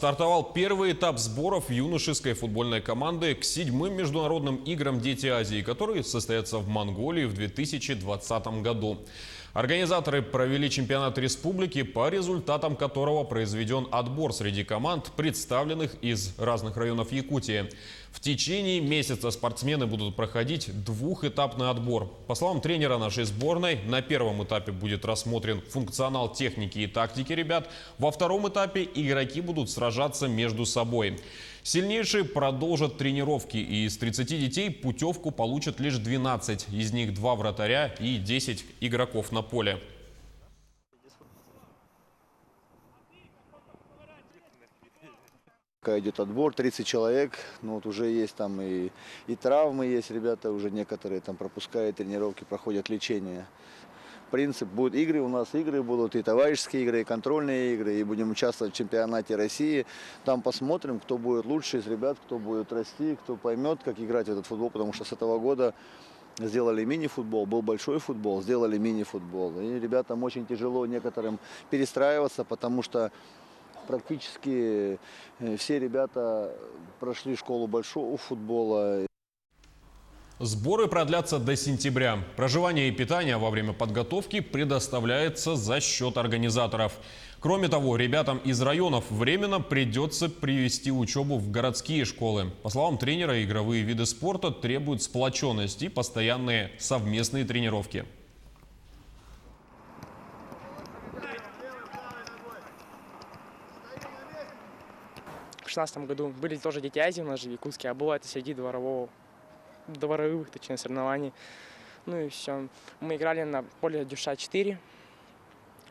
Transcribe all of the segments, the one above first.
Стартовал первый этап сборов юношеской футбольной команды к 7-м международным играм «Дети Азии», которые состоятся в Монголии в 2020 году. Организаторы провели чемпионат республики, по результатам которого произведен отбор среди команд, представленных из разных районов Якутии. В течение месяца спортсмены будут проходить двухэтапный отбор. По словам тренера нашей сборной, на первом этапе будет рассмотрен функционал техники и тактики ребят. Во втором этапе игроки будут сражаться между собой. Сильнейшие продолжат тренировки, и из 30 детей путевку получат лишь 12. Из них 2 вратаря и 10 игроков на поле. Пока идет отбор, 30 человек, ну вот уже есть там и травмы есть, ребята уже некоторые там пропускают тренировки, проходят лечение. Принцип будет игры, у нас игры будут и товарищеские игры, и контрольные игры, и будем участвовать в чемпионате России. Там посмотрим, кто будет лучше из ребят, кто будет расти, кто поймет, как играть в этот футбол, потому что с этого года сделали мини-футбол, был большой футбол, сделали мини-футбол. И ребятам очень тяжело некоторым перестраиваться, потому что практически все ребята прошли школу большого футбола. Сборы продлятся до сентября. Проживание и питание во время подготовки предоставляется за счет организаторов. Кроме того, ребятам из районов временно придется привести учебу в городские школы. По словам тренера, игровые виды спорта требуют сплоченности и постоянные совместные тренировки. В 2016 году были тоже Дети Азии у нас же в Якутске, а было это среди дворовых, точнее, соревнований. Ну и все. Мы играли на поле Дюша-4,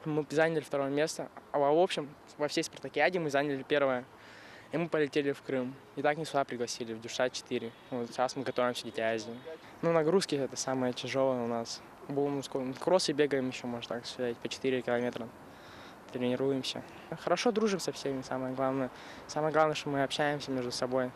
мы заняли 2 место, а в общем во всей спартакиаде мы заняли 1. И мы полетели в Крым. И так не сюда пригласили, в Дюша-4. Вот сейчас мы готовимся к Дети Азии. Ну, нагрузки это самое тяжелое у нас. Будем кроссы бегаем еще, можно так сказать, по 4 километра. Тренируемся. Хорошо дружим со всеми, самое главное. Самое главное, что мы общаемся между собой.